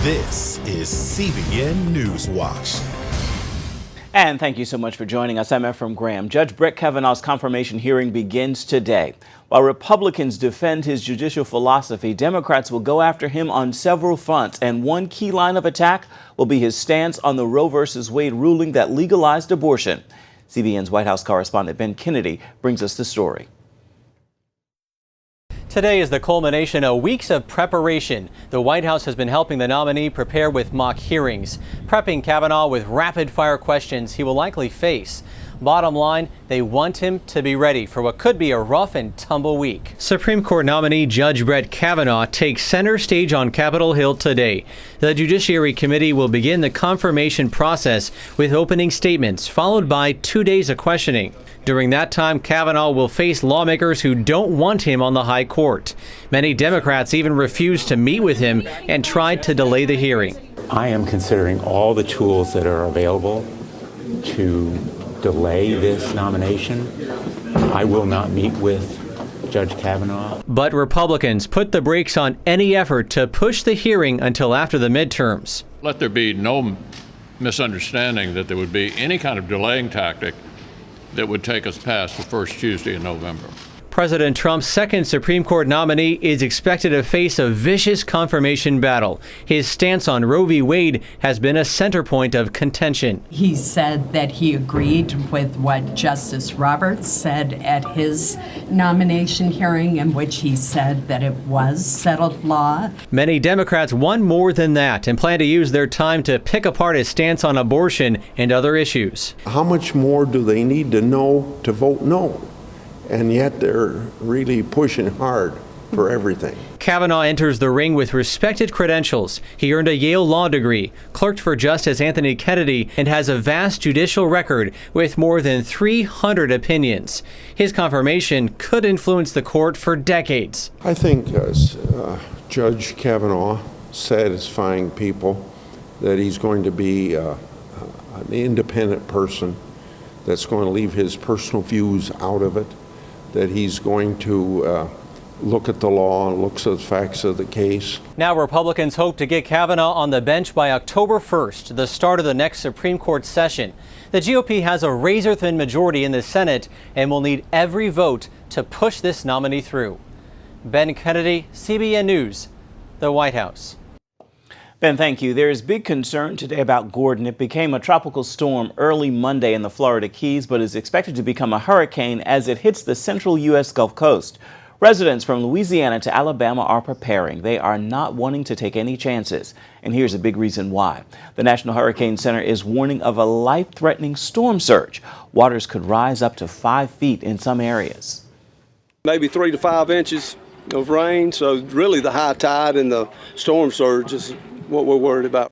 This is CBN NewsWatch. And thank you so much for joining us. I'm Ephraim Graham. Judge Brett Kavanaugh's confirmation hearing begins today. While Republicans defend his judicial philosophy, Democrats will go after him on several fronts. And one key line of attack will be his stance on the Roe v. Wade ruling that legalized abortion. CBN's White House correspondent Ben Kennedy brings us the story. Today is the culmination of weeks of preparation. The White House has been helping the nominee prepare with mock hearings, prepping Kavanaugh with rapid-fire questions he will likely face. Bottom line, they want him to be ready for what could be a rough and tumble week. Supreme Court nominee Judge Brett Kavanaugh takes center stage on Capitol Hill today. The Judiciary Committee will begin the confirmation process with opening statements, followed by 2 days of questioning. During that time, Kavanaugh will face lawmakers who don't want him on the high court. Many Democrats even refused to meet with him and tried to delay the hearing. I am considering all the tools that are available to delay this nomination. I will not meet with Judge Kavanaugh. But Republicans put the brakes on any effort to push the hearing until after the midterms. Let there be no misunderstanding that there would be any kind of delaying tactic that would take us past the first Tuesday in November. President Trump's second Supreme Court nominee is expected to face a vicious confirmation battle. His stance on Roe v. Wade has been a center point of contention. He said that he agreed with what Justice Roberts said at his nomination hearing, in which he said that it was settled law. Many Democrats want more than that and plan to use their time to pick apart his stance on abortion and other issues. How much more do they need to know to vote no? And yet they're really pushing hard for everything. Kavanaugh enters the ring with respected credentials. He earned a Yale law degree, clerked for Justice Anthony Kennedy, and has a vast judicial record with more than 300 opinions. His confirmation could influence the court for decades. I think Judge Kavanaugh satisfying people that he's going to be an independent person that's going to leave his personal views out of it, that he's going to look at the law and looks at the facts of the case. Now Republicans hope to get Kavanaugh on the bench by October 1st, the start of the next Supreme Court session. The GOP has a razor-thin majority in the Senate and will need every vote to push this nominee through. Ben Kennedy, CBN News, the White House. Ben, thank you. There is big concern today about Gordon. It became a tropical storm early Monday in the Florida Keys, but is expected to become a hurricane as it hits the central U.S. Gulf Coast. Residents from Louisiana to Alabama are preparing. They are not wanting to take any chances. And here's a big reason why. The National Hurricane Center is warning of a life-threatening storm surge. Waters could rise up to 5 feet in some areas. Maybe 3 to 5 inches of rain. So really the high tide and the storm surge is what we're worried about.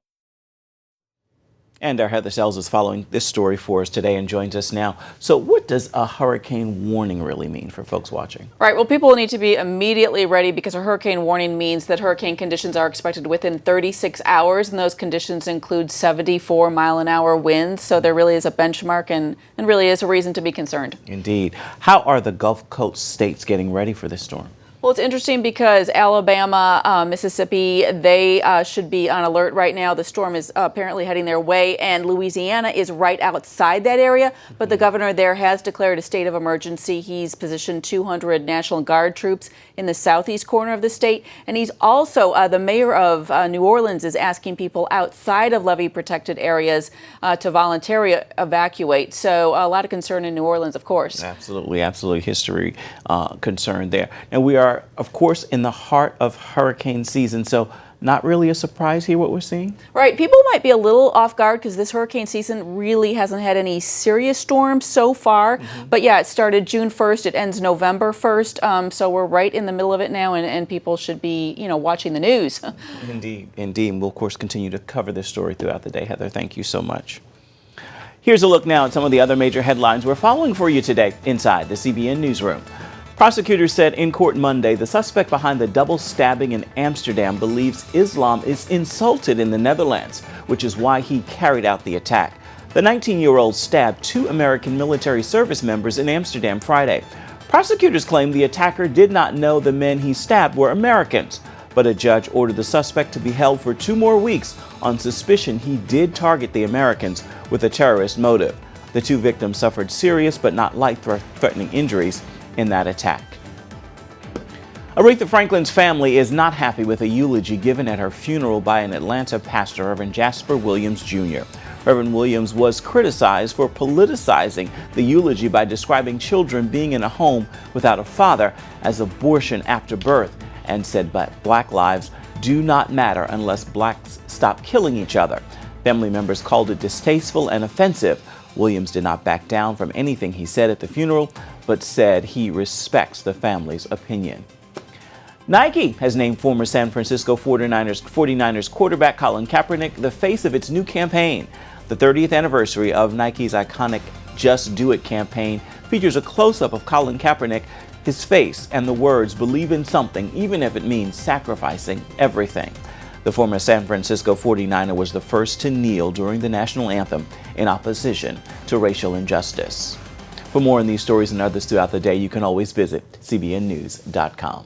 And our Heather Sells is following this story for us today and joins us now. So what does a hurricane warning really mean for folks watching? Right. Well, people need to be immediately ready because a hurricane warning means that hurricane conditions are expected within 36 hours. And those conditions include 74-mile-an-hour winds. So there really is a benchmark and really is a reason to be concerned. Indeed. How are the Gulf Coast states getting ready for this storm? Well, it's interesting because Alabama, Mississippi, they should be on alert right now. The storm is apparently heading their way, and Louisiana is right outside that area. But the governor there has declared a state of emergency. He's positioned 200 National Guard troops in the southeast corner of the state. And he's also, the mayor of New Orleans is asking people outside of levee-protected areas to voluntarily evacuate. So a lot of concern in New Orleans, of course. Absolutely, absolutely. History concern there. And we are, of course, in the heart of hurricane season, so not really a surprise here what we're seeing? Right. People might be a little off guard because this hurricane season really hasn't had any serious storms so far. But yeah, it started June 1st. It ends November 1st. So we're right in the middle of it now, and people should be, watching the news. Indeed. Indeed. We'll, of course, continue to cover this story throughout the day. Heather, thank you so much. Here's a look now at some of the other major headlines we're following for you today inside the CBN newsroom. Prosecutors said in court Monday the suspect behind the double stabbing in Amsterdam believes Islam is insulted in the Netherlands, which is why he carried out the attack. The 19-year-old stabbed 2 American military service members in Amsterdam Friday. Prosecutors claim the attacker did not know the men he stabbed were Americans. but a judge ordered the suspect to be held for 2 more weeks on suspicion he did target the Americans with a terrorist motive. The 2 victims suffered serious but not life-threatening injuries in that attack. Aretha Franklin's family is not happy with a eulogy given at her funeral by an Atlanta pastor, Reverend Jasper Williams Jr. Reverend Williams was criticized for politicizing the eulogy by describing children being in a home without a father as abortion after birth, and said black lives do not matter unless blacks stop killing each other. Family members called it distasteful and offensive. Williams did not back down from anything he said at the funeral, but said he respects the family's opinion. Nike has named former San Francisco 49ers quarterback Colin Kaepernick the face of its new campaign. The 30th anniversary of Nike's iconic Just Do It campaign features a close-up of Colin Kaepernick, his face, and the words, "Believe in something, even if it means sacrificing everything." The former San Francisco 49er was the first to kneel during the national anthem in opposition to racial injustice. For more on these stories and others throughout the day, you can always visit cbnnews.com.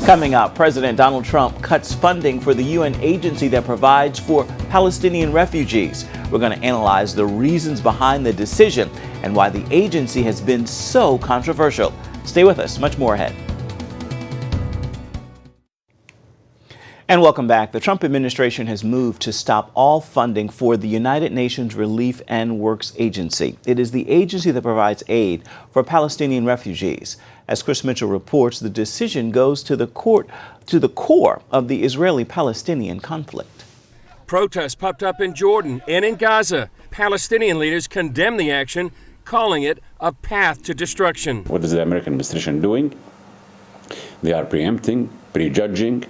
Coming up, President Donald Trump cuts funding for the UN agency that provides for Palestinian refugees. We're going to analyze the reasons behind the decision and why the agency has been so controversial. Stay with us, much more ahead. And welcome back. The Trump administration has moved to stop all funding for the United Nations Relief and Works Agency. It is the agency that provides aid for Palestinian refugees. As Chris Mitchell reports, the decision goes to the core of the Israeli-Palestinian conflict. Protests popped up in Jordan and in Gaza. Palestinian leaders condemned the action, calling it a path to destruction. What is the American administration doing? They are preempting, prejudging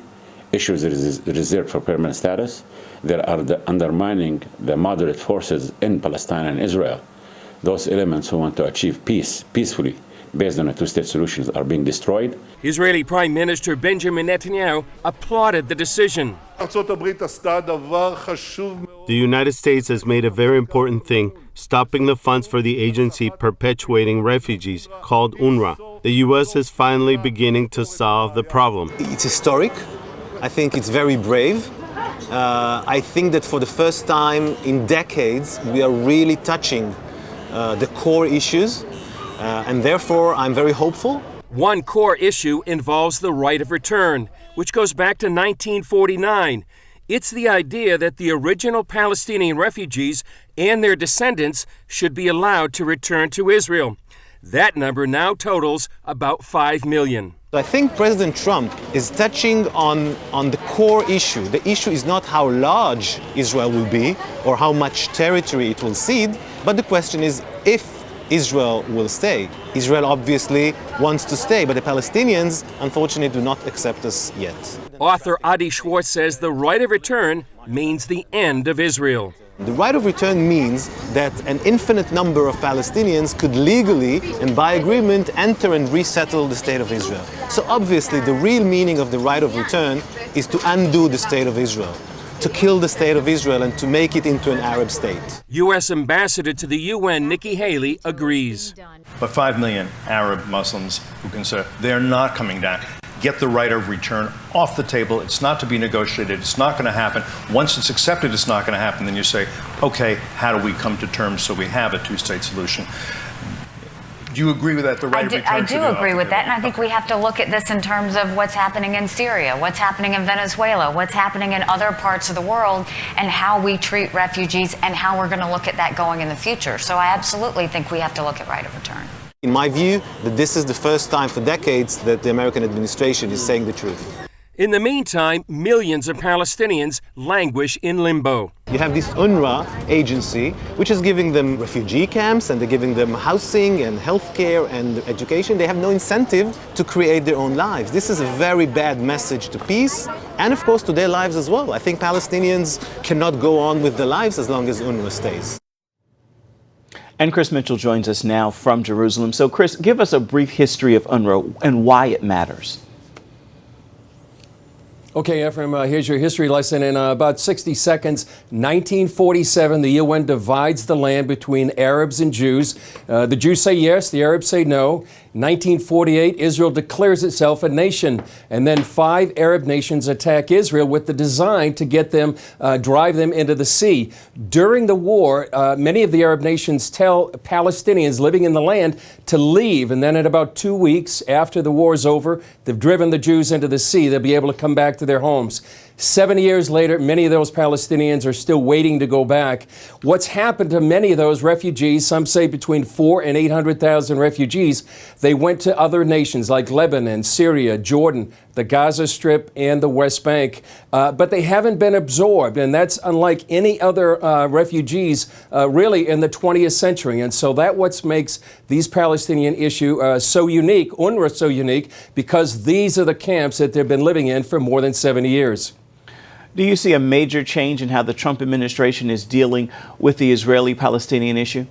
issues that is reserved for permanent status. They are undermining the moderate forces in Palestine and Israel. Those elements who want to achieve peace peacefully based on a 2-state solution are being destroyed. Israeli Prime Minister Benjamin Netanyahu applauded the decision. The United States has made a very important thing, stopping the funds for the agency perpetuating refugees, called UNRWA. The U.S. is finally beginning to solve the problem. It's historic. I think it's very brave. I think that for the first time in decades, we are really touching the core issues. And therefore, I'm very hopeful. One core issue involves the right of return, which goes back to 1949. It's the idea that the original Palestinian refugees and their descendants should be allowed to return to Israel. That number now totals about 5 million. I think President Trump is touching on the core issue. The issue is not how large Israel will be or how much territory it will cede, but the question is if Israel will stay. Israel obviously wants to stay, but the Palestinians, unfortunately, do not accept us yet. Author Adi Schwartz says the right of return means the end of Israel. The right of return means that an infinite number of Palestinians could legally and by agreement enter and resettle the state of Israel. So obviously the real meaning of the right of return is to undo the state of Israel, to kill the state of Israel and to make it into an Arab state. U.S. Ambassador to the UN, Nikki Haley, agrees. But 5 million Arab Muslims who can say they're not coming down. Get the right of return off the table. It's not to be negotiated. It's not going to happen. Once it's accepted, it's not going to happen. Then you say, okay, how do we come to terms so we have a 2-state solution? Do you agree with that? The right of return? I do agree with that, and I think we have to look at this in terms of what's happening in Syria, what's happening in Venezuela, what's happening in other parts of the world, and how we treat refugees and how we're going to look at that going in the future. So I absolutely think we have to look at right of return. In my view, that this is the first time for decades that the American administration is saying the truth. In the meantime, millions of Palestinians languish in limbo. You have this UNRWA agency, which is giving them refugee camps, and they're giving them housing and healthcare and education. They have no incentive to create their own lives. This is a very bad message to peace and, of course, to their lives as well. I think Palestinians cannot go on with their lives as long as UNRWA stays. And Chris Mitchell joins us now from Jerusalem. So, Chris, give us a brief history of UNRWA and why it matters. Okay, Ephraim, here's your history lesson in about 60 seconds. 1947, the UN divides the land between Arabs and Jews. The Jews say yes, the Arabs say no. 1948, Israel declares itself a nation, and then 5 Arab nations attack Israel with the design to get them, drive them into the sea. During the war, many of the Arab nations tell Palestinians living in the land to leave, and then in about 2 weeks after the war is over, they've driven the Jews into the sea. They'll be able to come back to their homes. 70 years later, many of those Palestinians are still waiting to go back. What's happened to many of those refugees, some say between 400,000 and 800,000 refugees, they went to other nations like Lebanon, Syria, Jordan, the Gaza Strip, and the West Bank. But they haven't been absorbed, and that's unlike any other refugees really in the 20th century. And so that's what makes these Palestinian issue so unique, UNRWA so unique, because these are the camps that they've been living in for more than 70 years. Do you see a major change in how the Trump administration is dealing with the Israeli-Palestinian issue?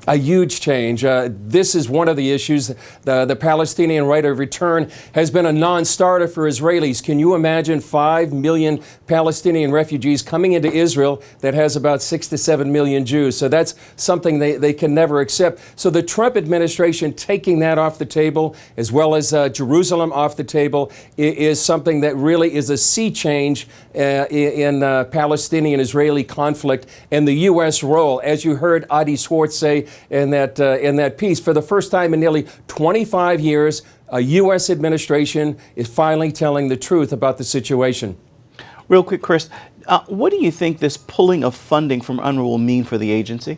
A huge change. This is one of the issues. The Palestinian right of return has been a non-starter for Israelis. Can you imagine 5 million Palestinian refugees coming into Israel that has about 6 to 7 million Jews? So that's something they can never accept. So the Trump administration taking that off the table, as well as Jerusalem off the table, is something that really is a sea change in Palestinian-Israeli conflict and the U.S. role. As you heard Adi Schwartz say in that piece, for the first time in nearly 25 years, a U.S. administration is finally telling the truth about the situation. Real quick, Chris, what do you think this pulling of funding from UNRWA will mean for the agency?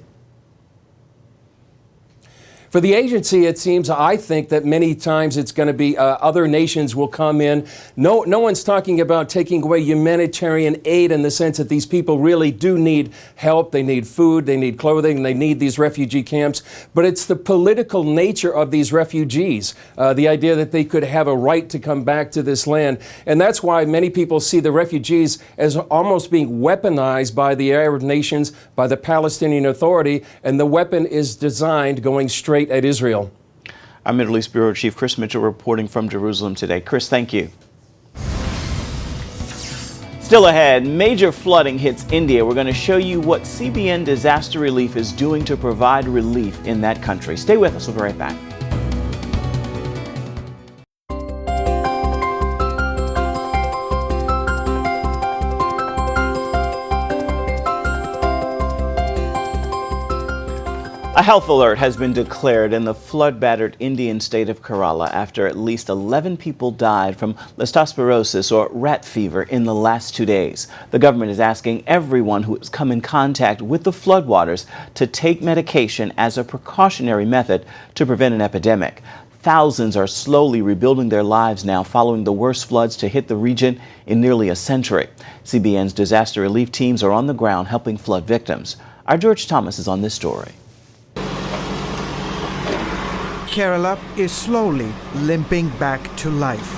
For the agency, it seems, I think that many times it's going to be other nations will come in. No one's talking about taking away humanitarian aid in the sense that these people really do need help. They need food, they need clothing, they need these refugee camps. But it's the political nature of these refugees, the idea that they could have a right to come back to this land. And that's why many people see the refugees as almost being weaponized by the Arab nations, by the Palestinian Authority, and the weapon is designed going straight at Israel. Our Middle East Bureau Chief Chris Mitchell reporting from Jerusalem today. Chris, thank you. Still ahead, major flooding hits India. We're going to show you what CBN Disaster Relief is doing to provide relief in that country. Stay with us. We'll be right back. A health alert has been declared in the flood-battered Indian state of Kerala after at least 11 people died from leptospirosis or rat fever in the last 2 days. The government is asking everyone who has come in contact with the floodwaters to take medication as a precautionary method to prevent an epidemic. Thousands are slowly rebuilding their lives now following the worst floods to hit the region in nearly a century. CBN's disaster relief teams are on the ground helping flood victims. Our George Thomas is on this story. Kerala is slowly limping back to life.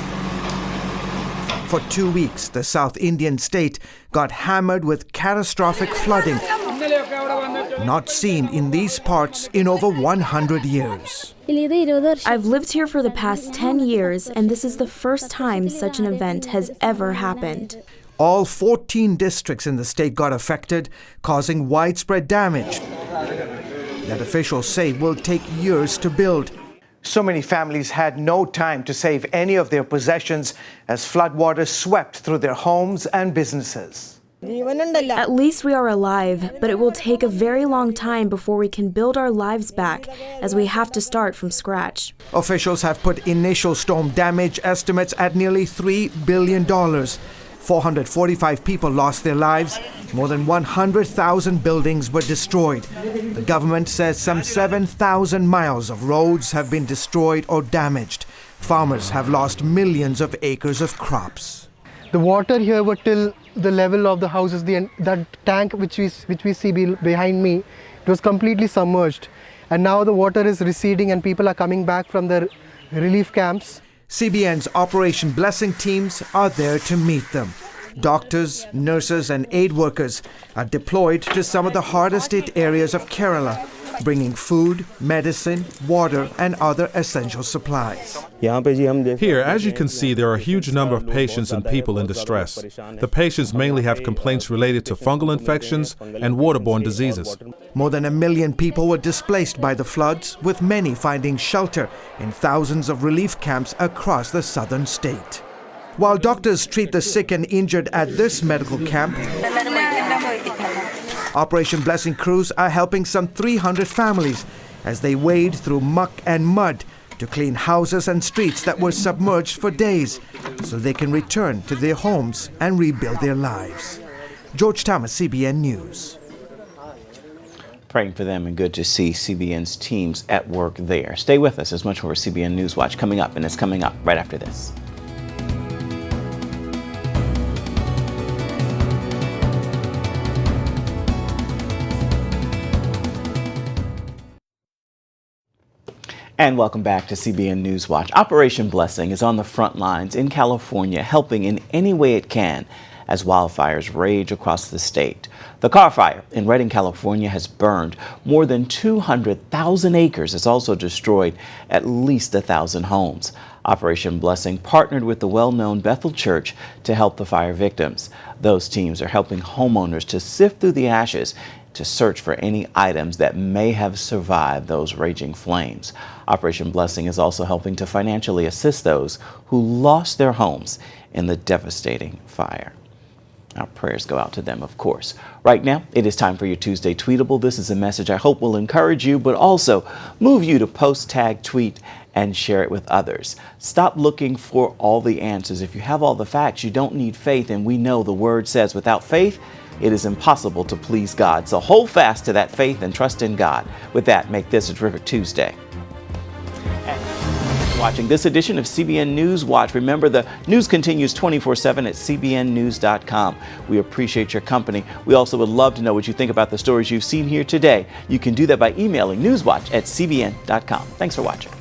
For 2 weeks, the South Indian state got hammered with catastrophic flooding, not seen in these parts in over 100 years. I've lived here for the past 10 years, and this is the first time such an event has ever happened. All 14 districts in the state got affected, causing widespread damage that officials say will take years to build. So many families had no time to save any of their possessions as floodwaters swept through their homes and businesses. At least we are alive, but it will take a very long time before we can build our lives back, as we have to start from scratch. Officials have put initial storm damage estimates at nearly $3 billion. 445 people lost their lives. More than 100,000 buildings were destroyed. The government says some 7,000 miles of roads have been destroyed or damaged. Farmers have lost millions of acres of crops. The water here was till the level of the houses. That tank which we see behind me, it was completely submerged. And now the water is receding and people are coming back from their relief camps. CBN's Operation Blessing teams are there to meet them. Doctors, nurses and aid workers are deployed to some of the hardest hit areas of Kerala. bringing food, medicine, water, and other essential supplies. Here, as you can see, there are a huge number of patients and people in distress. The patients mainly have complaints related to fungal infections and waterborne diseases. More than 1 million people were displaced by the floods, with many finding shelter in thousands of relief camps across the southern state. While doctors treat the sick and injured at this medical camp, Operation Blessing crews are helping some 300 families as they wade through muck and mud to clean houses and streets that were submerged for days so they can return to their homes and rebuild their lives. George Thomas, CBN News. Praying for them, and good to see CBN's teams at work there. Stay with us. There's much more CBN NewsWatch coming up, and it's coming up right after this. And welcome back to CBN NewsWatch. Operation Blessing is on the front lines in California, helping in any way it can as wildfires rage across the state. The Carr Fire in Redding, California has burned more than 200,000 acres. It's also destroyed at least 1,000 homes. Operation Blessing partnered with the well-known Bethel Church to help the fire victims. Those teams are helping homeowners to sift through the ashes to search for any items that may have survived those raging flames. Operation Blessing is also helping to financially assist those who lost their homes in the devastating fire. Our prayers go out to them, of course. Right now, it is time for your Tuesday Tweetable. This is a message I hope will encourage you, but also move you to post, tag, tweet, and share it with others. Stop looking for all the answers. If you have all the facts, you don't need faith, and we know the word says without faith, it is impossible to please God. So hold fast to that faith and trust in God. With that, make this a terrific Tuesday. Watching this edition of CBN NewsWatch. Remember, the news continues 24/7 at cbnnews.com. We appreciate your company. We also would love to know what you think about the stories you've seen here today. You can do that by emailing newswatch@cbn.com. Thanks for watching.